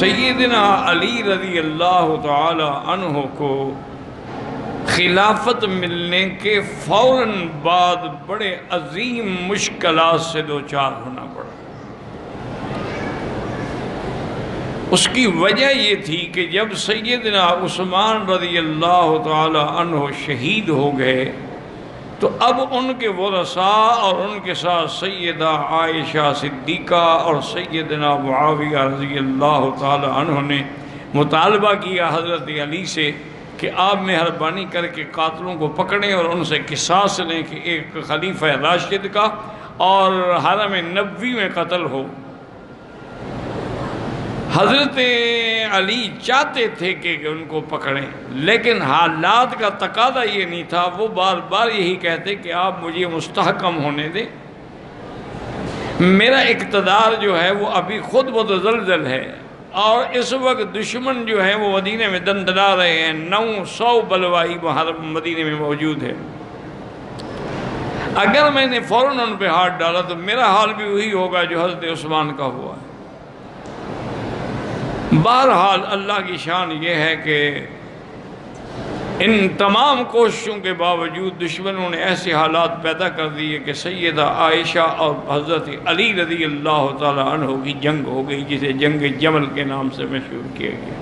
سیدنا علی رضی اللہ تعالی عنہ کو خلافت ملنے کے فوراً بعد بڑے عظیم مشکلات سے دوچار ہونا پڑا۔ اس کی وجہ یہ تھی کہ جب سیدنا عثمان رضی اللہ تعالی عنہ شہید ہو گئے تو اب ان کے ورثاء اور ان کے ساتھ سیدہ عائشہ صدیقہ اور سیدنا معاویہ رضی اللہ تعالی عنہ نے مطالبہ کیا حضرت علی سے کہ آپ مہربانی کر کے قاتلوں کو پکڑیں اور ان سے قصاص لیں کہ ایک خلیفہ راشد کا اور حرم نبوی میں قتل ہو۔ حضرت علی چاہتے تھے کہ ان کو پکڑیں، لیکن حالات کا تقاضا یہ نہیں تھا۔ وہ بار بار یہی کہتے کہ آپ مجھے مستحکم ہونے دیں، میرا اقتدار جو ہے وہ ابھی خود متزلزل ہے، اور اس وقت دشمن جو ہے وہ مدینے میں دندلا رہے ہیں، 900 بلوائی مدینے میں موجود ہے۔ اگر میں نے فوراً ان پہ ہاتھ ڈالا تو میرا حال بھی وہی ہوگا جو حضرت عثمان کا ہوا ہے۔ بہرحال اللہ کی شان یہ ہے کہ ان تمام کوششوں کے باوجود دشمنوں نے ایسے حالات پیدا کر دیے کہ سیدہ عائشہ اور حضرت علی رضی اللہ تعالی عنہ کی جنگ ہو گئی، جسے جنگ جمل کے نام سے مشہور کیا گیا۔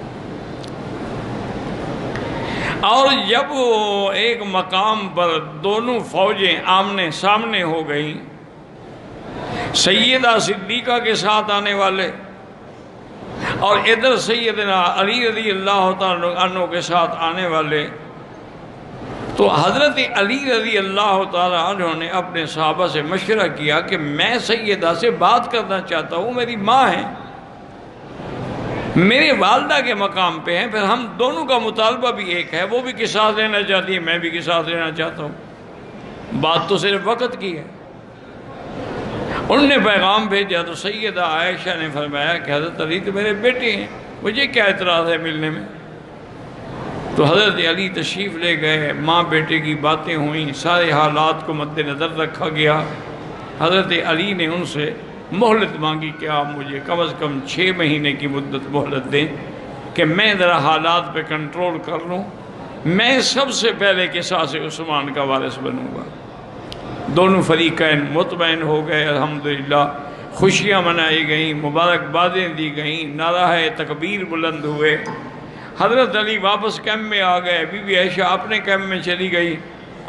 اور جب وہ ایک مقام پر دونوں فوجیں آمنے سامنے ہو گئیں، سیدہ صدیقہ کے ساتھ آنے والے اور ادھر سیدنا علی رضی اللہ تعالیٰ عنہ کے ساتھ آنے والے، تو حضرت علی رضی اللہ تعالیٰ عنہ نے اپنے صحابہ سے مشورہ کیا کہ میں سیدہ سے بات کرنا چاہتا ہوں، میری ماں ہے، میرے والدہ کے مقام پہ ہیں، پھر ہم دونوں کا مطالبہ بھی ایک ہے، وہ بھی قصاص لینا چاہتی ہے، میں بھی قصاص لینا چاہتا ہوں، بات تو صرف وقت کی ہے۔ انہوں نے پیغام بھیجا تو سیدہ عائشہ نے فرمایا کہ حضرت علی تو میرے بیٹے ہیں، مجھے کیا اعتراض ہے ملنے میں۔ تو حضرت علی تشریف لے گئے، ماں بیٹے کی باتیں ہوئیں، سارے حالات کو مد نظر رکھا گیا۔ حضرت علی نے ان سے مہلت مانگی کہ آپ مجھے کم از کم 6 مہینے کی مدت مہلت دیں کہ میں ذرا حالات پہ کنٹرول کر لوں، میں سب سے پہلے قصاص عثمان کا وارث بنوں گا۔ دونوں فریقین مطمئن ہو گئے، الحمدللہ خوشیاں منائی گئیں، مبارکبادیں دی گئیں، نعرہ تکبیر بلند ہوئے۔ حضرت علی واپس کیمپ میں آ گئے، بی بی عائشہ اپنے کیمپ میں چلی گئی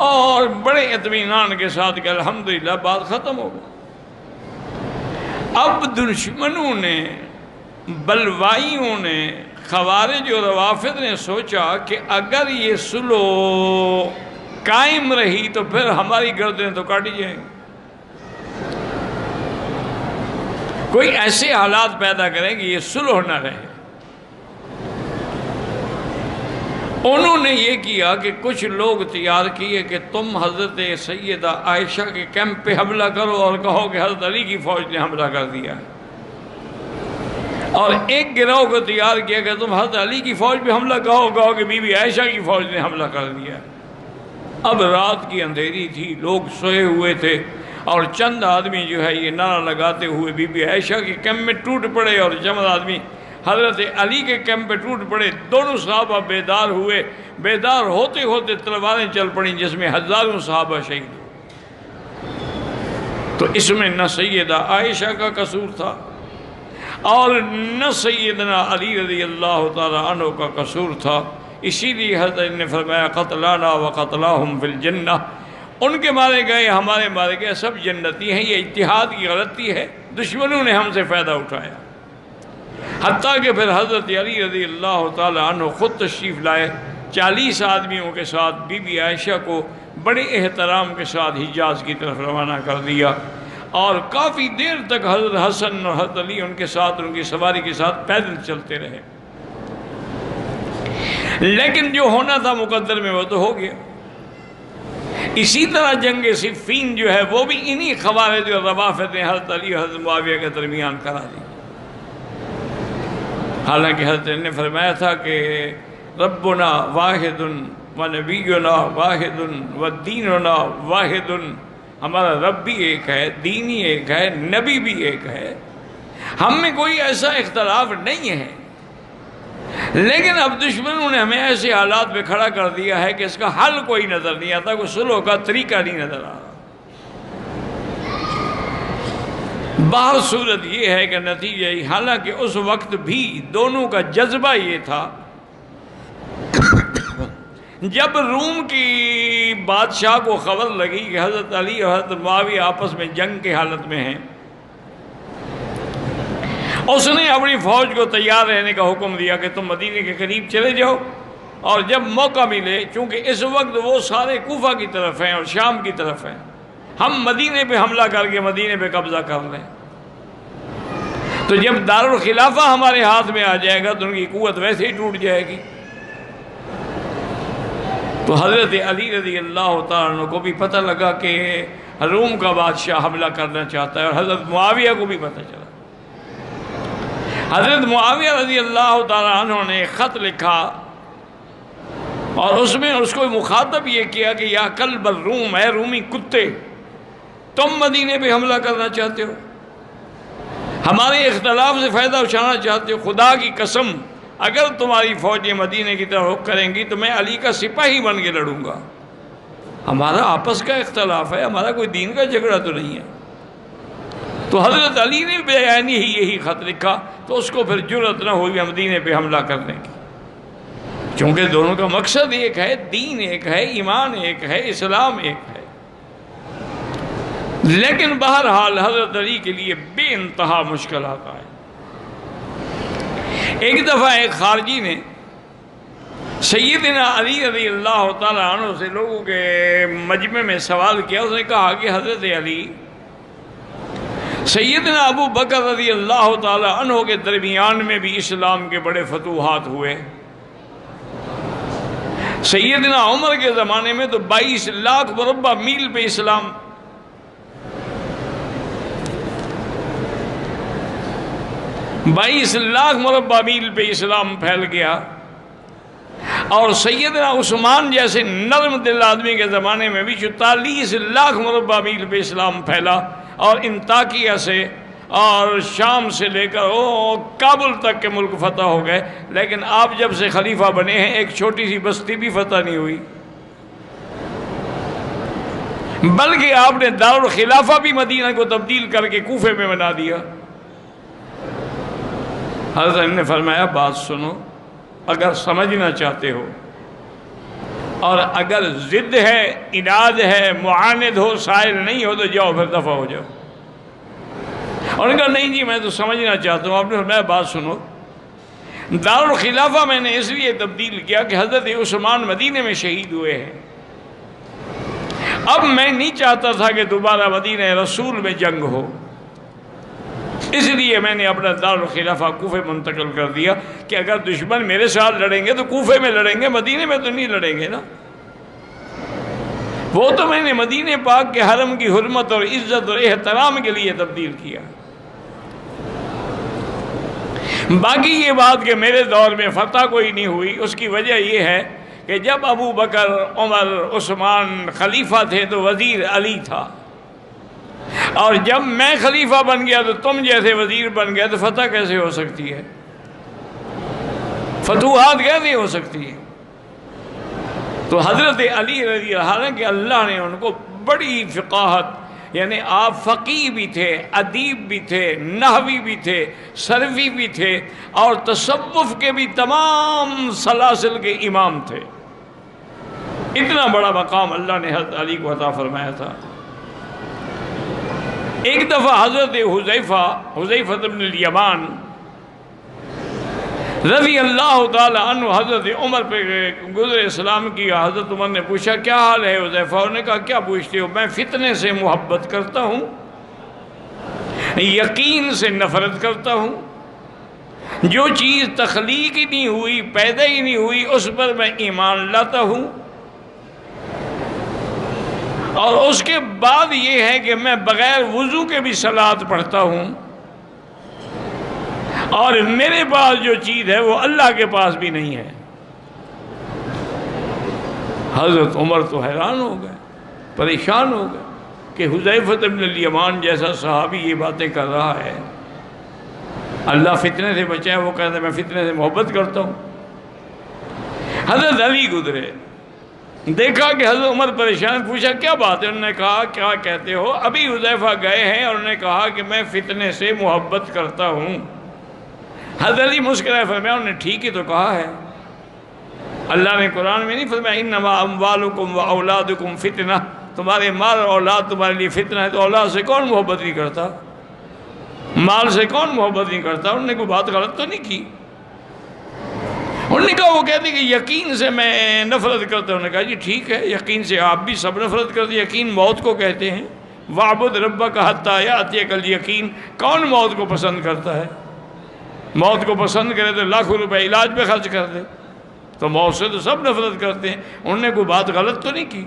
اور بڑے اطمینان کے ساتھ کہ الحمدللہ بات ختم ہو گئی۔ اب دشمنوں نے، بلوائیوں نے، خوارج اور روافض نے سوچا کہ اگر یہ صلح قائم رہی تو پھر ہماری گردنیں تو کاٹی جائیں گی، کوئی ایسے حالات پیدا کریں کہ یہ صلح نہ رہے۔ انہوں نے یہ کیا کہ کچھ لوگ تیار کیے کہ تم حضرت سیدہ عائشہ کے کیمپ پہ حملہ کرو اور کہو کہ حضرت علی کی فوج نے حملہ کر دیا، اور ایک گروہ کو تیار کیا کہ تم حضرت علی کی فوج پہ حملہ کہو کہ بی بی عائشہ کی فوج نے حملہ کر دیا۔ اب رات کی اندھیری تھی، لوگ سوئے ہوئے تھے، اور چند آدمی جو ہے یہ نعرہ لگاتے ہوئے بی بی عائشہ کے کیمپ میں ٹوٹ پڑے، اور چند آدمی حضرت علی کے کیمپ پہ ٹوٹ پڑے۔ دونوں صحابہ بیدار ہوئے، بیدار ہوتے ہوتے تلواریں چل پڑیں جس میں ہزاروں صحابہ شہید ہوئے۔ تو اس میں نہ سیدہ عائشہ کا قصور تھا اور نہ سیدنا علی رضی اللہ تعالی عنہ کا قصور تھا۔ اسی لیے حضرت نے فرمایا قتلانا و قتلاہم فی الجنہ، ان کے مارے گئے ہمارے مارے گئے سب جنتی ہیں۔ یہ اجتہاد کی غلطی ہے، دشمنوں نے ہم سے فائدہ اٹھایا، حتیٰ کہ پھر حضرت علی رضی اللہ تعالی عنہ خود تشریف لائے 40 آدمیوں کے ساتھ، بی بی عائشہ کو بڑے احترام کے ساتھ حجاز کی طرف روانہ کر دیا، اور کافی دیر تک حضرت حسن اور حضرت علی ان کے ساتھ، ان کی سواری کے ساتھ پیدل چلتے رہے۔ لیکن جو ہونا تھا مقدر میں وہ تو ہو گیا۔ اسی طرح جنگ صفین جو ہے وہ بھی انہی خوارج اور روافض نے حضرت علی اور حضرت معاویہ کے درمیان کرا دی۔ حالانکہ حضرت نے فرمایا تھا کہ ربنا واحد و نبینا واحد و دیننا واحد، ہمارا رب بھی ایک ہے، دین ہی ایک ہے، نبی بھی ایک ہے، ہم میں کوئی ایسا اختلاف نہیں ہے لیکن اب دشمنوں نے ہمیں ایسے حالات پہ کھڑا کر دیا ہے کہ اس کا حل کوئی نظر نہیں آتا، کوئی صلح کا طریقہ نہیں نظر آ رہا۔ باہر صورت یہ ہے کہ نتیجہ ہی، حالانکہ اس وقت بھی دونوں کا جذبہ یہ تھا، جب روم کی بادشاہ کو خبر لگی کہ حضرت علی اور حضرت معاویہ آپس میں جنگ کی حالت میں ہیں، اس نے اپنی فوج کو تیار رہنے کا حکم دیا کہ تم مدینے کے قریب چلے جاؤ، اور جب موقع ملے، چونکہ اس وقت وہ سارے کوفہ کی طرف ہیں اور شام کی طرف ہیں، ہم مدینے پہ حملہ کر کے مدینے پہ قبضہ کر لیں، تو جب دارالخلافہ ہمارے ہاتھ میں آ جائے گا تو ان کی قوت ویسے ہی ٹوٹ جائے گی۔ تو حضرت علی رضی اللہ تعالیٰ عنہ کو بھی پتہ لگا کہ روم کا بادشاہ حملہ کرنا چاہتا ہے، اور حضرت معاویہ کو بھی پتہ چلا۔ حضرت معاویہ رضی اللہ تعالیٰ عنہ نے ایک خط لکھا، اور اس میں اس کو مخاطب یہ کیا کہ یا کلب الروم، اے رومی کتے، تم مدینے پہ حملہ کرنا چاہتے ہو، ہمارے اختلاف سے فائدہ اٹھانا چاہتے ہو، خدا کی قسم اگر تمہاری فوجیں مدینے کی طرف رخ کریں گی تو میں علی کا سپاہی بن کے لڑوں گا، ہمارا آپس کا اختلاف ہے، ہمارا کوئی دین کا جھگڑا تو نہیں ہے۔ تو حضرت علی نے بیانی ہی یہی خط لکھا، تو اس کو پھر جرأت نہ ہوئی مدینے پہ حملہ کرنے کی، چونکہ دونوں کا مقصد ایک ہے، دین ایک ہے، ایمان ایک ہے، اسلام ایک ہے۔ لیکن بہرحال حضرت علی کے لیے بے انتہا مشکلات آئے۔ ایک دفعہ ایک خارجی نے سیدنا علی رضی اللہ تعالیٰ عنہ سے لوگوں کے مجمع میں سوال کیا، اس نے کہا کہ حضرت علی، سیدنا ابو بکر رضی اللہ تعالیٰ عنہ کے درمیان میں بھی اسلام کے بڑے فتوحات ہوئے، سیدنا عمر کے زمانے میں تو 22 لاکھ مربع میل پہ اسلام، 22 لاکھ مربع میل پہ اسلام پھیل گیا، اور سیدنا عثمان جیسے نرم دل آدمی کے زمانے میں بھی 44 لاکھ مربع میل پہ اسلام پھیلا، اور انطاکیہ سے اور شام سے لے کر کابل تک کے ملک فتح ہو گئے، لیکن آپ جب سے خلیفہ بنے ہیں ایک چھوٹی سی بستی بھی فتح نہیں ہوئی، بلکہ آپ نے دارالخلافہ بھی مدینہ کو تبدیل کر کے کوفے میں بنا دیا۔ حضرت نے فرمایا بات سنو، اگر سمجھنا چاہتے ہو اور اگر ضد ہے، اناد ہے، معاند ہو، سائل نہیں ہو تو جاؤ، پھر دفع ہو جاؤ۔ اور انہوں نے کہا نہیں جی میں تو سمجھنا چاہتا ہوں۔ آپ نے فرمایا بات سنو، دارالخلافہ میں نے اس لیے تبدیل کیا کہ حضرت عثمان مدینے میں شہید ہوئے ہیں، اب میں نہیں چاہتا تھا کہ دوبارہ مدینہ رسول میں جنگ ہو، اس لیے میں نے اپنا دارالخلافہ کوفے منتقل کر دیا کہ اگر دشمن میرے ساتھ لڑیں گے تو کوفے میں لڑیں گے، مدینے میں تو نہیں لڑیں گے نا۔ وہ تو میں نے مدینہ پاک کے حرم کی حرمت اور عزت اور احترام کے لیے تبدیل کیا۔ باقی یہ بات کہ میرے دور میں فتح کوئی نہیں ہوئی، اس کی وجہ یہ ہے کہ جب ابو بکر، عمر، عثمان خلیفہ تھے تو وزیر علی تھا، اور جب میں خلیفہ بن گیا تو تم جیسے وزیر بن گیا، تو فتح کیسے ہو سکتی ہے، فتوحات کیسے ہو سکتی ہے؟ تو حضرت علی رضی اللہ عنہ کہ اللہ نے ان کو بڑی فقاہت، یعنی آپ فقیہ بھی تھے، ادیب بھی تھے، نحوی بھی تھے، صرفی بھی تھے، اور تصوف کے بھی تمام سلاسل کے امام تھے۔ اتنا بڑا مقام اللہ نے حضرت علی کو عطا فرمایا تھا۔ ایک دفعہ حضرت حذیفہ بن الیمان رضی اللہ تعالی عنہ حضرت عمر پہ گزرے سلام کیا، حضرت عمر نے پوچھا کیا حال ہے حذیفہ؟ انہوں نے کہا کیا پوچھتے ہو؟ میں فتنے سے محبت کرتا ہوں، یقین سے نفرت کرتا ہوں، جو چیز تخلیق ہی نہیں ہوئی، پیدا ہی نہیں ہوئی، اس پر میں ایمان لاتا ہوں، اور اس کے بعد یہ ہے کہ میں بغیر وضو کے بھی صلاۃ پڑھتا ہوں، اور میرے پاس جو چیز ہے وہ اللہ کے پاس بھی نہیں ہے۔ حضرت عمر تو حیران ہو گئے، پریشان ہو گئے کہ حذیفہ بن الیمان جیسا صحابی یہ باتیں کر رہا ہے، اللہ فتنے سے بچائے، وہ کہتا ہے میں فتنے سے محبت کرتا ہوں۔ حضرت علی گزرے، دیکھا کہ حضرت عمر پریشان، پوچھا کیا بات ہے؟ انہوں نے کہا کیا کہتے ہو؟ ابھی حذیفہ گئے ہیں اور انہوں نے کہا کہ میں فتنے سے محبت کرتا ہوں۔ حضرت علی مسکرائے، فرمایا انہوں نے ٹھیک ہی تو کہا ہے، اللہ نے قرآن میں نہیں فرمایا انما اموالکم و اولادکم فتنہ، تمہارے مال اور اولاد تمہارے لیے فتنہ ہے؟ تو اولاد سے کون محبت نہیں کرتا، مال سے کون محبت نہیں کرتا؟ انہوں نے کوئی بات غلط تو نہیں کی۔ انہوں نے کہا وہ کہتے کہ یقین سے میں نفرت کرتا ہوں۔ انہوں نے کہا جی ٹھیک ہے، یقین سے آپ بھی سب نفرت کرتے، یقین موت کو کہتے ہیں، وَاعْبُدْ رَبَّكَ حَتَّىٰ يَأْتِيَكَ الْيَقِينُ۔ کون موت کو پسند کرتا ہے؟ موت کو پسند کرے تو لاکھوں روپے علاج پہ خرچ کر دے، تو موت سے تو سب نفرت کرتے ہیں۔ انہوں نے کوئی بات غلط تو نہیں کی۔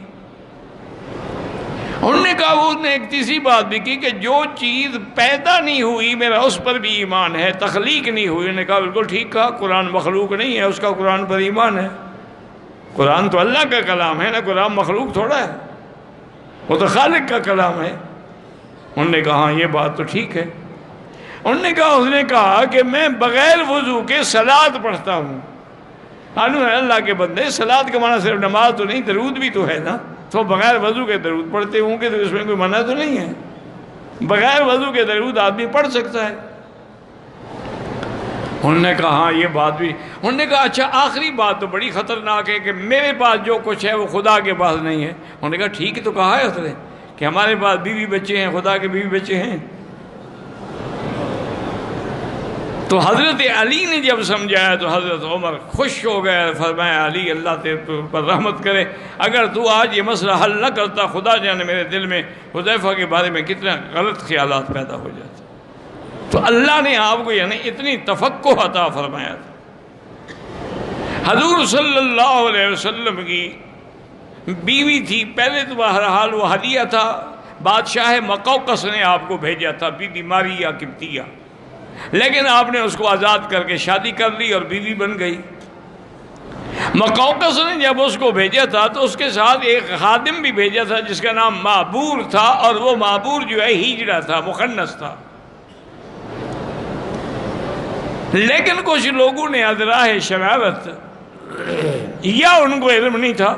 انہوں نے کہا وہ نے ایک تیسری بات بھی کی کہ جو چیز پیدا نہیں ہوئی میرا اس پر بھی ایمان ہے، تخلیق نہیں ہوئی۔ انہوں نے کہا بالکل ٹھیک کہا، قرآن مخلوق نہیں ہے، اس کا قرآن پر ایمان ہے۔ قرآن تو اللہ کا کلام ہے نا، قرآن مخلوق تھوڑا ہے، وہ تو خالق کا کلام ہے۔ انہوں نے کہا ہاں یہ بات تو ٹھیک ہے۔ انہوں نے کہا اس نے کہا کہ میں بغیر وضو کے صلاۃ پڑھتا ہوں۔ اللہ کے بندے، صلاۃ کا معنی صرف نماز تو نہیں، درود بھی تو ہے نا، تو بغیر وضو کے درود پڑھتے ہوں گے تو اس میں کوئی منع تو نہیں ہے، بغیر وضو کے درود آدمی پڑھ سکتا ہے۔ انہوں نے کہا ہاں یہ بات بھی۔ انہوں نے کہا اچھا آخری بات تو بڑی خطرناک ہے کہ میرے پاس جو کچھ ہے وہ خدا کے پاس نہیں ہے۔ انہوں نے کہا ٹھیک ہے تو کہا ہے اس نے کہ ہمارے پاس بیوی بچے ہیں، خدا کے بیوی بچے ہیں۔ تو حضرت علی نے جب سمجھایا تو حضرت عمر خوش ہو گئے، فرمایا علی اللہ تیرے پر رحمت کرے، اگر تو آج یہ مسئلہ حل نہ کرتا خدا جانے میرے دل میں حذیفہ کے بارے میں کتنے غلط خیالات پیدا ہو جاتے۔ تو اللہ نے آپ کو یعنی اتنی تفقہ عطا فرمایا تھا۔ حضور صلی اللہ علیہ وسلم کی بیوی تھی، پہلے تو بہرحال وہ ہدیہ تھا، بادشاہ مقوقس نے آپ کو بھیجا تھا، بی بی ماریہ قبطیہ، لیکن آپ نے اس کو آزاد کر کے شادی کر لی اور بیوی بن گئی۔ مقوقس نے جب اس کو بھیجا تھا تو اس کے ساتھ ایک خادم بھی بھیجا تھا جس کا نام معبور تھا، اور وہ معبور جو ہے ہجڑا تھا، مخنث تھا۔ لیکن کچھ لوگوں نے ازراہ شرارت یا ان کو علم نہیں تھا،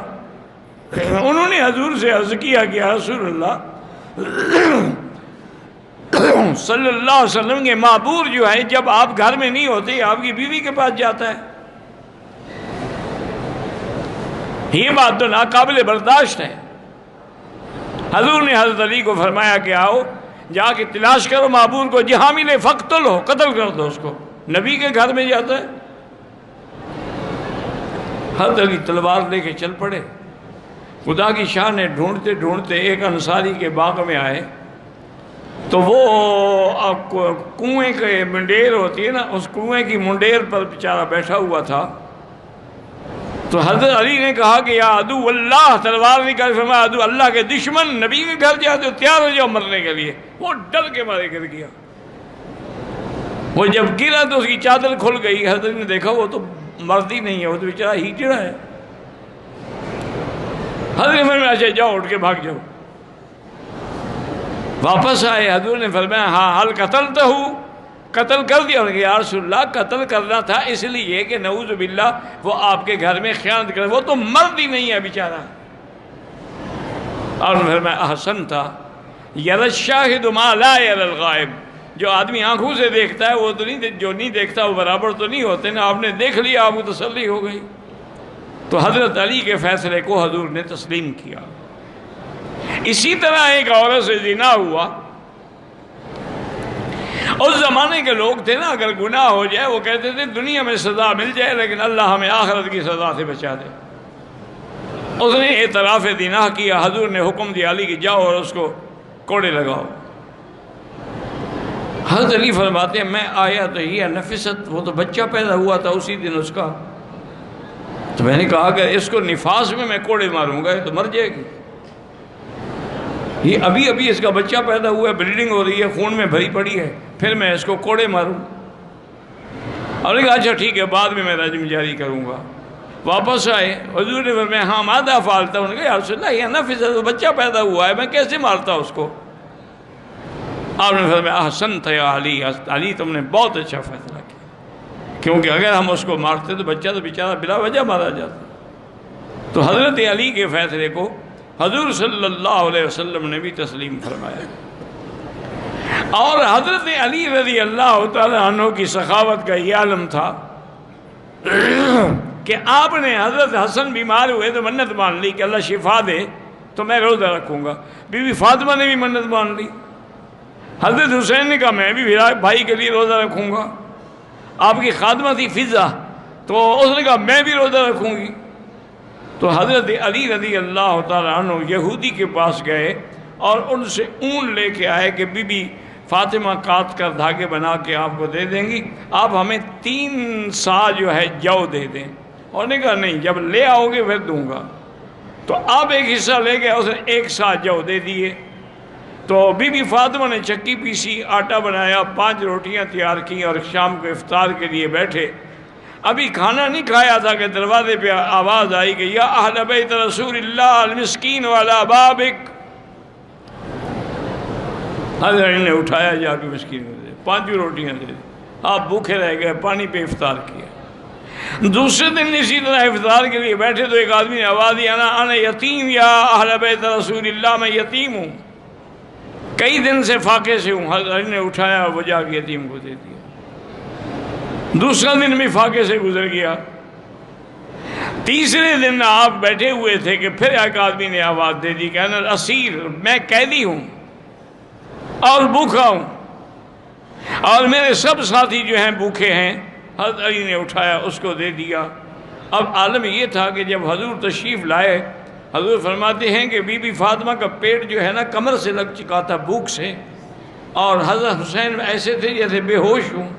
انہوں نے حضور سے عرض کیا کہ یا رسول اللہ صلی اللہ علیہ وسلم کے معبور جو ہے جب آپ گھر میں نہیں ہوتے آپ کی بیوی کے پاس جاتا ہے، یہ بات تو ناقابل برداشت ہے۔ حضور نے حضرت علی کو فرمایا کہ آؤ جا کے تلاش کرو معبور کو، جہاں ملے فقتل ہو، قتل کر دو اس کو، نبی کے گھر میں جاتا ہے۔ حضرت علی تلوار لے کے چل پڑے، خدا کی شان نے ڈھونڈتے ڈھونڈتے ایک انصاری کے باغ میں آئے تو وہ کنویں کے منڈیر ہوتی ہے نا، اس کنویں کی منڈیر پر بیچارہ بیٹھا ہوا تھا۔ تو حضرت علی نے کہا کہ یا عدو اللہ، تلوار نکال، فرمایا عدو اللہ کے دشمن، نبی کے گھر جاتے ہو، تیار ہو جاؤ مرنے کے لیے۔ وہ ڈر کے مارے گر گیا۔ وہ جب گرا تو اس کی چادر کھل گئی، حضرت نے دیکھا وہ تو مرد ہی نہیں ہے، وہ تو بیچارہ ہیجڑا ہے۔ حضرت نے فرمایا اچھا جاؤ اٹھ کے بھاگ جاؤ۔ واپس آئے، حضور نے فرمایا ہاں حل قتلتہ، قتل کر دیا؟ انہوں نے کہا یا رسول اللہ قتل کرنا تھا اس لیے کہ نعوذ باللہ وہ آپ کے گھر میں خیانت کرے، وہ تو مرد ہی نہیں ہے بیچارہ۔ اور انہوں نے فرمایا احسنت، یری الشاہد ما لا یری الغائب، جو آدمی آنکھوں سے دیکھتا ہے وہ تو نہیں، جو نہیں دیکھتا وہ برابر تو نہیں ہوتے نا، آپ نے دیکھ لیا آپ کو تسلی ہو گئی۔ تو حضرت علی کے فیصلے کو حضور نے تسلیم کیا۔ اسی طرح ایک عورت سے زنا ہوا۔ اس زمانے کے لوگ تھے نا، اگر گناہ ہو جائے وہ کہتے تھے دنیا میں سزا مل جائے لیکن اللہ ہمیں آخرت کی سزا سے بچا دے۔ اس نے اعتراف زنا کیا، حضور نے حکم دیا علی کہ جاؤ اور اس کو کوڑے لگاؤ۔ حضرت علی فرماتے ہیں میں آیا تو یہ نفست، وہ تو بچہ پیدا ہوا تھا اسی دن اس کا، تو میں نے کہا کہ اس کو نفاس میں کوڑے ماروں گا تو مر جائے گی، یہ ابھی ابھی اس کا بچہ پیدا ہوا ہے، بلیڈنگ ہو رہی ہے، خون میں بھری پڑی ہے، پھر میں اس کو کوڑے ماروں؟ اور نے کہا اچھا ٹھیک ہے بعد میں رجم جاری کروں گا۔ واپس آئے، حضور نے فرمایا ہاں ماذا فعلت؟ انہوں نے کہا یا رسول اللہ یہ نفس، بچہ پیدا ہوا ہے، میں کیسے مارتا اس کو؟ آپ نے فرمایا احسنت یا علی، علی تم نے بہت اچھا فیصلہ کیا، کیونکہ اگر ہم اس کو مارتے تو بچہ تو بیچارہ بلا وجہ مارا جاتا۔ تو حضرت علی کے فیصلے کو حضور صلی اللہ علیہ وسلم نے بھی تسلیم فرمایا. اور حضرت علی رضی اللہ تعالیٰ عنہ کی سخاوت کا یہ عالم تھا کہ آپ نے حضرت حسن بیمار ہوئے تو منت مان لی کہ اللہ شفا دے تو میں روزہ رکھوں گا. بی بی فاطمہ نے بھی منت مان لی. حضرت حسین نے کہا میں بھی بھائی کے لیے روزہ رکھوں گا. آپ کی خادمہ تھی فضہ تو اس نے کہا میں بھی روزہ رکھوں گی. تو حضرت علی رضی اللہ تعالیٰ عنہ یہودی کے پاس گئے اور ان سے اون لے کے آئے کہ بی بی فاطمہ کاٹ کر دھاگے بنا کے آپ کو دے دیں گی, آپ ہمیں 3 سا جو ہے جو دے دیں. اور نے کہا نہیں, جب لے آؤ گے پھر دوں گا. تو آپ ایک حصہ لے گئے, اس نے 1 سا جو دے دیے. تو بی بی فاطمہ نے چکی پیسی, آٹا بنایا, 5 روٹیاں تیار کی اور شام کو افطار کے لیے بیٹھے. ابھی کھانا نہیں کھایا تھا کہ دروازے پہ آواز آئی کہ یا اہل بیت رسول اللہ المسکین والا بابک. حضرت نے اٹھایا جا کے مسکین کو دے, 5 روٹیاں دے دی. آپ بھوکے رہ گئے, پانی پہ افطار کیا. دوسرے دن اسی طرح افطار کے لیے بیٹھے تو ایک آدمی نے آواز دی انا یتیم یا اہل بیت رسول اللہ, میں یتیم ہوں, کئی دن سے فاقے سے ہوں. حضرت نے اٹھایا وہ جا کے یتیم کو دے دیا. دوسرا دن بھی فاقے سے گزر گیا. تیسرے دن آپ بیٹھے ہوئے تھے کہ پھر ایک آدمی نے آواز دے دی کہ انا اسیر, میں قیدی ہوں اور بھوکا ہوں اور میرے سب ساتھی جو ہیں بھوکے ہیں. حضرت علی نے اٹھایا اس کو دے دیا. اب عالم یہ تھا کہ جب حضور تشریف لائے, حضور فرماتے ہیں کہ بی بی فاطمہ کا پیٹ جو ہے نا کمر سے لگ چکا تھا بھوک سے, اور حضرت حسین ایسے تھے جیسے بے ہوش ہوں,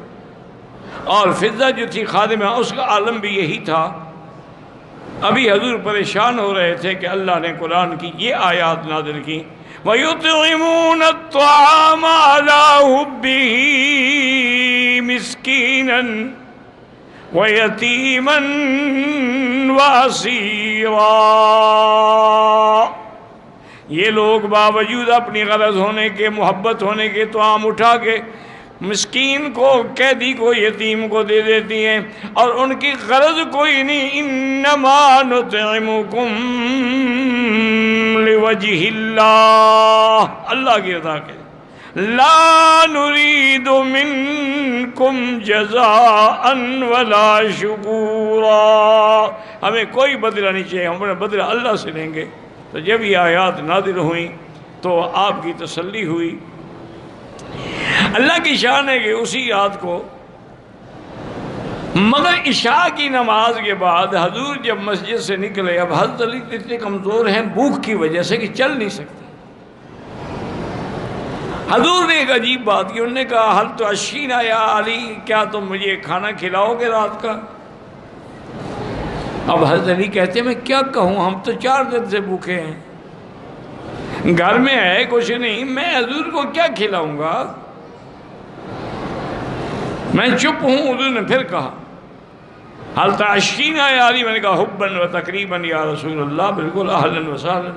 اور فضہ جو تھی خادمہ اس کا عالم بھی یہی تھا. ابھی حضور پریشان ہو رہے تھے کہ اللہ نے قرآن کی یہ آیات نازل کی وَيُطْعِمُونَ الطَّعَامَ عَلَىٰ حُبِّهِ مِسْكِينًا وَيَتِيمًا وَأَسِيرًا. یہ لوگ باوجود اپنی غرض ہونے کے, محبت ہونے کے, طعام اٹھا کے مسکین کو, قیدی کو, یتیم کو دے دیتی ہیں, اور ان کی غرض کوئی نہیں. انما نطعمکم لوجہ اللہ, اللہ کی رضا کے, لا نرید منکم جزاء ولا شکورا, ہمیں کوئی بدلہ نہیں چاہیے, ہم اپنا بدلہ اللہ سے لیں گے. تو جب یہ آیات نازل ہوئیں تو آپ کی تسلی ہوئی. اللہ کی شان ہے کہ اسی رات کو, مگر عشاء کی نماز کے بعد حضور جب مسجد سے نکلے, اب حضرت علی اتنے کمزور ہیں بھوک کی وجہ سے کہ چل نہیں سکتے. حضور نے ایک عجیب بات کی, انہوں نے کہا حل تعشینا یا علی, کیا تم مجھے کھانا کھلاؤ گے رات کا؟ اب حضرت علی کہتے ہیں میں کیا کہوں, ہم تو 4 دن سے بھوکے ہیں, گھر میں ہے کچھ نہیں, میں حضور کو کیا کھلاؤں گا؟ میں چپ ہوں. حضور نے پھر کہا حل تعشینا یا علی, میں نے کہا حباً و تقریباً یا رسول اللہ, بالکل اہلاً و سہلاً.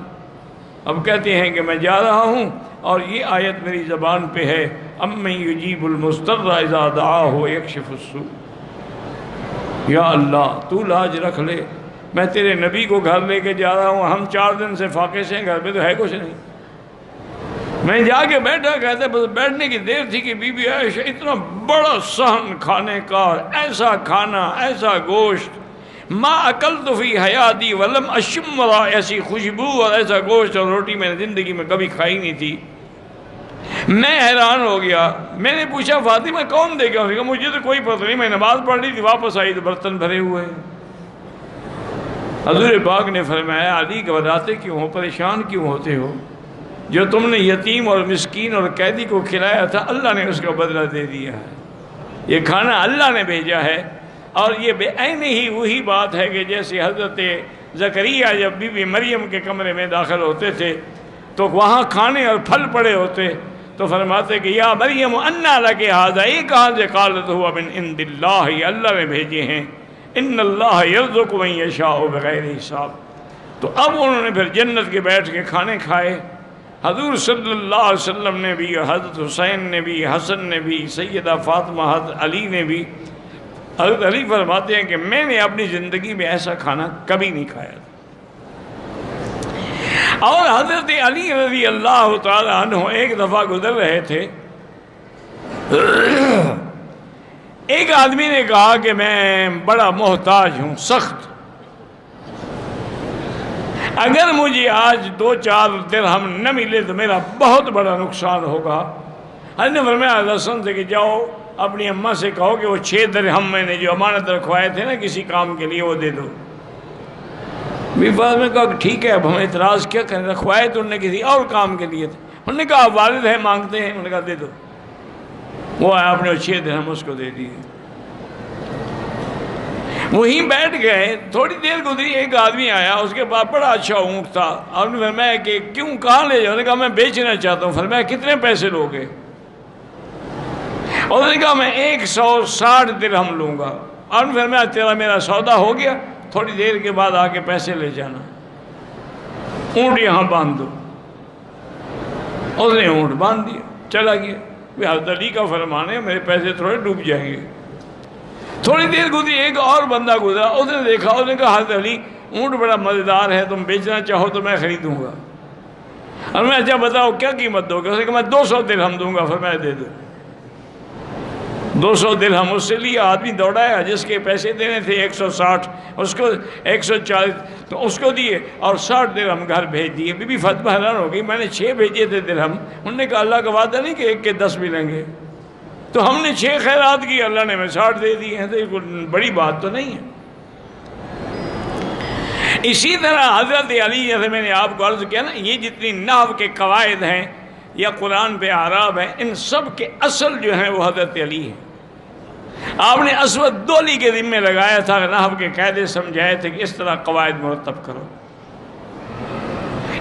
اب کہتے ہیں کہ میں جا رہا ہوں اور یہ آیت میری زبان پہ ہے, امن یجیب المضطر اذا دعاہ یکشف السوء. یا اللہ تو لاج رکھ لے, میں تیرے نبی کو گھر لے کے جا رہا ہوں, ہم 4 دن سے فاقے سے ہیں, گھر میں تو ہے کچھ نہیں. میں جا کے بیٹھا, کہتے بس بیٹھنے کی دیر تھی کہ بی بی عائشہ اتنا بڑا صحن کھانے کا, ایسا کھانا, ایسا گوشت, ما اکلت فی حیاتی ولم اشم, ایسی خوشبو اور ایسا گوشت اور روٹی میں نے زندگی میں کبھی کھائی نہیں تھی. میں حیران ہو گیا. میں نے پوچھا فاطمہ کون دے گا؟ کہا مجھے تو کوئی پتہ نہیں, میں نماز پڑھ رہی تھی, واپس آئی تو برتن بھرے ہوئے. حضور پاک نے فرمایا علی گھبراتے کیوں ہو, پریشان کیوں ہوتے ہو؟ جو تم نے یتیم اور مسکین اور قیدی کو کھلایا تھا اللہ نے اس کا بدلہ دے دیا ہے. یہ کھانا اللہ نے بھیجا ہے. اور یہ بے عین ہی وہی بات ہے کہ جیسے حضرت زکریا جب بی بی مریم کے کمرے میں داخل ہوتے تھے تو وہاں کھانے اور پھل پڑے ہوتے تو فرماتے کہ یا مریم انا لک ھذا, یہ کہاں سے؟ قالت ہوا من عند اللہ, اللہ نے بھیجے ہیں. ان اللہ یرزق من یشاء بغیر حساب. تو اب انہوں نے پھر جنت کے بیٹھ کے کھانے کھائے. حضور صلی اللہ علیہ وسلم نے بھی, حضرت حسین نے بھی, حسن نے بھی, سیدہ فاطمہ, حضرت علی نے بھی. حضرت علی فرماتے ہیں کہ میں نے اپنی زندگی میں ایسا کھانا کبھی نہیں کھایا تھا. اور حضرت علی رضی اللہ تعالیٰ عنہ ایک دفعہ گزر رہے تھے، ایک آدمی نے کہا کہ میں بڑا محتاج ہوں، سخت، اگر مجھے آج 2-4 درہم نہ ملے تو میرا بہت بڑا نقصان ہوگا۔ حضرت نے فرمایا حسن سے کہ جاؤ اپنی اماں سے کہو کہ وہ 6 درہم میں نے جو امانت رکھوائے تھے نا کسی کام کے لیے وہ دے دو۔ بیوی نے کہا کہ ٹھیک ہے، اب ہم اعتراض کیا کریں، رکھوائے تو انہوں نے کسی اور کام کے لیے تھے۔ انہوں نے کہا والد ہے مانگتے ہیں، انہوں نے کہا دے دو۔ وہ آیا، آپ نے 6 درہم اس کو دے دیے، وہیں بیٹھ گئے۔ تھوڑی دیر گزری، ایک آدمی آیا، اس کے پاس بڑا اچھا اونٹ تھا۔ آپ نے فرمایا کہ کیوں، کہاں لے جاؤ؟ نے کہا میں بیچنا چاہتا ہوں۔ فرمایا کتنے پیسے لوگے؟ اور نے کہا میں 160 درہم لوں گا۔ آپ نے فرمایا تیرا میرا سودا ہو گیا، تھوڑی دیر کے بعد آ کے پیسے لے جانا، اونٹ یہاں باندھ دو۔ اس نے اونٹ باندھ دیا، چلا گیا۔ حضرت علی کا فرمان ہے میرے پیسے تھوڑے ڈوب جائیں گے۔ تھوڑی دیر گزری، ایک اور بندہ گزرا، اس نے دیکھا، اس نے کہا حضرت علی اونٹ بڑا مزیدار ہے، تم بیچنا چاہو تو میں خریدوں گا۔ اور میں اچھا بتاؤ کیا قیمت دو گے؟ اس نے کہا میں 200 درہم دوں گا۔ فرمایا دے دو۔ 200 درہم اس سے لیا، آدمی دوڑایا، جس کے پیسے دینے تھے 160، اس کو 140 تو اس کو دیے، اور 60 درہم گھر بھیج دیے۔ بی بی فاطمہ حیران ہو گئی، میں نے 6 بھیجے تھے درہم، انہوں نے کہا اللہ کا وعدہ نہیں کہ 1 کے 10 ملیں گے، تو ہم نے 6 خیرات کی، اللہ نے ہمیں 60 دے دی ہیں، تو یہ کوئی بڑی بات تو نہیں ہے۔ اسی طرح حضرت علی، جیسے میں نے آپ کو عرض کیا نا، یہ جتنی نحو کے قواعد ہیں یا قرآن پہ اعراب ہیں، ان سب کے اصل جو ہیں وہ حضرت علی ہیں۔ آپ نے اسود دولی کے ذمہ لگایا تھا، نحو کے قاعدے سمجھائے تھے کہ اس طرح قواعد مرتب کرو۔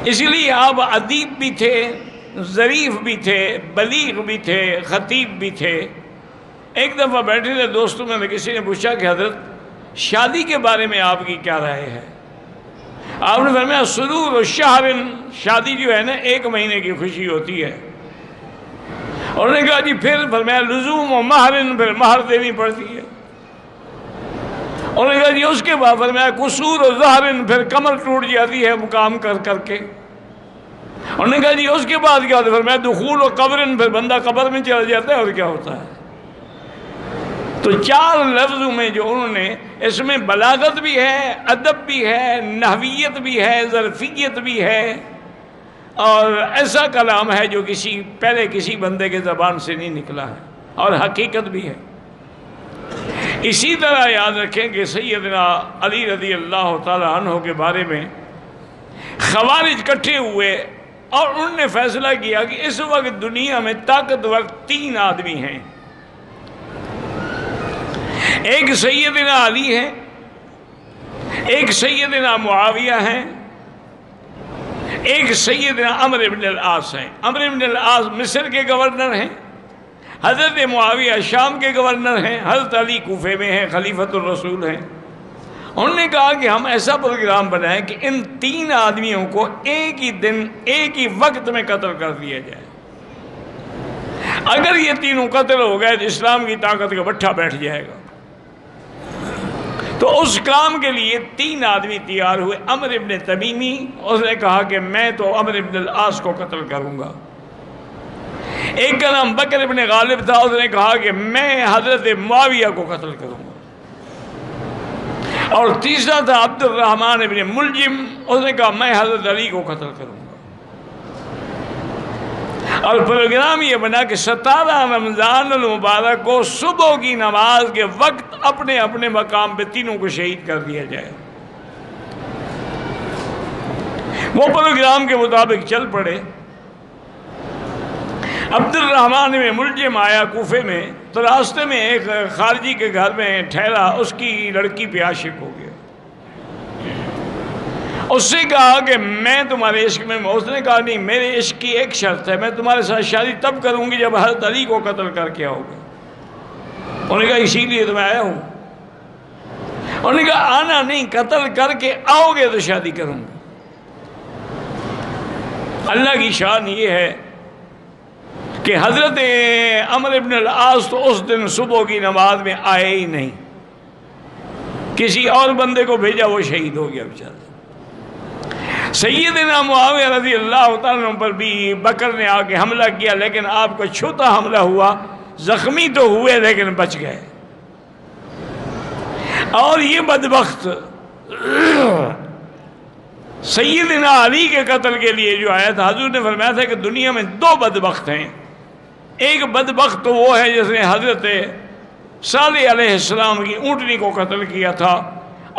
اس لیے آپ ادیب بھی تھے، ظریف بھی تھے، بلیغ بھی تھے، خطیب بھی تھے۔ ایک دفعہ بیٹھے تھے دوستوں میں کسی نے پوچھا کہ حضرت شادی کے بارے میں آپ کی کیا رائے ہے؟ آپ نے فرمایا سرور و شہر، شادی جو ہے نا 1 مہینے کی خوشی ہوتی ہے۔ اور انہوں نے کہا جی پھر؟ فرمایا لزوم و مہر، پھر مہر دینی پڑتی ہے۔ اور انہوں نے کہا جی اس کے بعد؟ فرمایا قصور و ظہر، پھر کمر ٹوٹ جاتی ہے مقام کر کر کے۔ انہوں نے کہا جی اس کے بعد کیا؟ فرمایا دخول و قبر، پھر بندہ قبر میں چلا جاتا ہے، اور کیا ہوتا ہے؟ تو 4 لفظوں میں جو انہوں نے، اس میں بلاغت بھی ہے، ادب بھی ہے، نحویت بھی ہے، ظرفیت بھی ہے، اور ایسا کلام ہے جو پہلے کسی بندے کے زبان سے نہیں نکلا ہے، اور حقیقت بھی ہے۔ اسی طرح یاد رکھیں کہ سیدنا علی رضی اللہ تعالیٰ عنہ کے بارے میں خوارج کٹھے ہوئے، اور انہوں نے فیصلہ کیا کہ اس وقت دنیا میں طاقتور 3 آدمی ہیں، ایک سیدنا علی ہے، ایک سیدنا معاویہ ہیں، ایک سیدنا عمرو بن العاص ہیں۔ عمرو بن العاص مصر کے گورنر ہیں، حضرت معاویہ شام کے گورنر ہیں، حضرت علی کوفے میں ہیں، خلیفۃ الرسول ہیں۔ انہوں نے کہا کہ ہم ایسا پروگرام بنائیں کہ ان 3 آدمیوں کو ایک ہی دن ایک ہی وقت میں قتل کر دیا جائے۔ اگر یہ تینوں قتل ہو گئے تو اسلام کی طاقت کا بٹھا بیٹھ جائے گا۔ تو اس کام کے لیے 3 آدمی تیار ہوئے۔ عمرو بن تمیمی، اس نے کہا کہ میں تو عمرو بن العاص کو قتل کروں گا۔ ایک کا نام بکر بن غالب تھا، اس نے کہا کہ میں حضرت معاویہ کو قتل کروں گا۔ اور تیسرا تھا عبد الرحمن بن ملجم، اس نے کہا میں حضرت علی کو قتل کروں گا۔ اور پروگرام یہ بنا کہ 17 رمضان المبارک کو صبح کی نماز کے وقت اپنے اپنے مقام پہ تینوں کو شہید کر دیا جائے۔ وہ پروگرام کے مطابق چل پڑے۔ عبد الرحمن میں ملجم آیا کوفے میں، تو راستے میں ایک خارجی کے گھر میں ٹھہرا، اس کی لڑکی پہ عاشق ہو گیا۔ اس سے کہا کہ میں تمہارے عشق میں، اس نے کہا نہیں، میرے عشق کی ایک شرط ہے، میں تمہارے ساتھ شادی تب کروں گی جب حضرت علی کو قتل کر کے آؤ گے۔ انہوں نے کہا اسی لیے تو میں آیا ہوں۔ انہوں نے کہا آنا نہیں، قتل کر کے آؤ گے تو شادی کروں گا۔ اللہ کی شان یہ ہے کہ حضرت عمرو بن العاص تو اس دن صبح کی نماز میں آئے ہی نہیں، کسی اور بندے کو بھیجا، وہ شہید ہو گیا بیچارہ۔ سیدنا معاویہ رضی اللہ تعالیٰ عنہ پر بھی بکر نے آ کے حملہ کیا، لیکن آپ کو چھوٹا حملہ ہوا، زخمی تو ہوئے لیکن بچ گئے۔ اور یہ بدبخت سیدنا علی کے قتل کے لیے جو آیا تھا، حضور نے فرمایا تھا کہ دنیا میں دو بدبخت ہیں، ایک بدبخت تو وہ ہے جس نے حضرت صالح علیہ السلام کی اونٹنی کو قتل کیا تھا،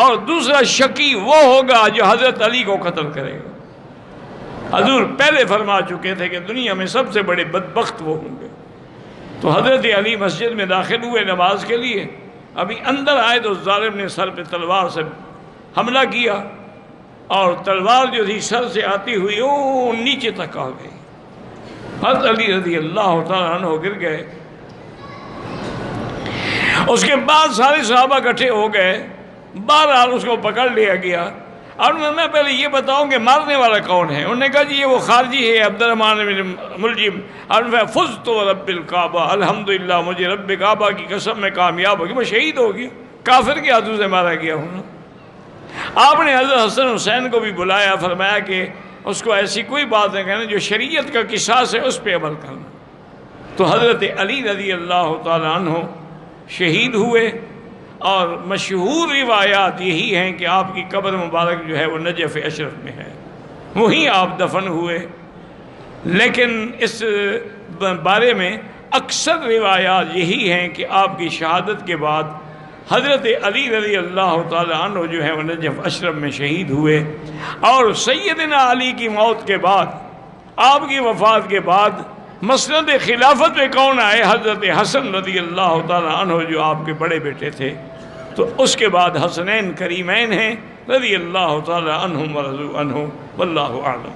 اور دوسرا شقی وہ ہوگا جو حضرت علی کو قتل کرے گا۔ حضور پہلے فرما چکے تھے کہ دنیا میں سب سے بڑے بدبخت وہ ہوں گے۔ تو حضرت علی مسجد میں داخل ہوئے نماز کے لیے، ابھی اندر آئے تو ظالم نے سر پہ تلوار سے حملہ کیا، اور تلوار جو تھی سر سے آتی ہوئی او نیچے تک آ گئی۔ حضرت علی رضی اللہ تعالیٰ عنہ گر گئے۔ اس کے بعد سارے صحابہ اکٹھے ہو گئے، بہرحال اس کو پکڑ لیا گیا، اور میں پہلے یہ بتاؤں کہ مارنے والا کون ہے؟ انہوں نے کہا جی یہ وہ خارجی ہے عبد الرحمن بن ملجم، اور میں فزت رب الکعبہ، الحمدللہ مجھے رب کعبہ کی قسم میں کامیاب ہو گیا، میں شہید ہو گیا، کافر کے ہاتھوں سے مارا گیا ہوں۔ آپ نے حضرت حسن حسین کو بھی بلایا، فرمایا کہ اس کو ایسی کوئی بات نہیں کہنا، جو شریعت کا قصاص ہے اس پہ عمل کرنا۔ تو حضرت علی رضی اللہ تعالیٰ عنہ شہید ہوئے، اور مشہور روایات یہی ہیں کہ آپ کی قبر مبارک جو ہے وہ نجف اشرف میں ہے، وہیں آپ دفن ہوئے۔ لیکن اس بارے میں اکثر روایات یہی ہیں کہ آپ کی شہادت کے بعد حضرت علی رضی اللہ تعالیٰ عنہ جو ہے وہ نجف اشرف میں شہید ہوئے، اور سیدنا علی کی موت کے بعد، آپ کی وفات کے بعد مسند خلافت پہ کون آئے؟ حضرت حسن رضی اللہ تعالیٰ عنہ جو آپ کے بڑے بیٹے تھے۔ تو اس کے بعد حسنین کریمین ہیں رضی اللہ تعالیٰ عنہم ورضوا عنہ، واللہ اعلم۔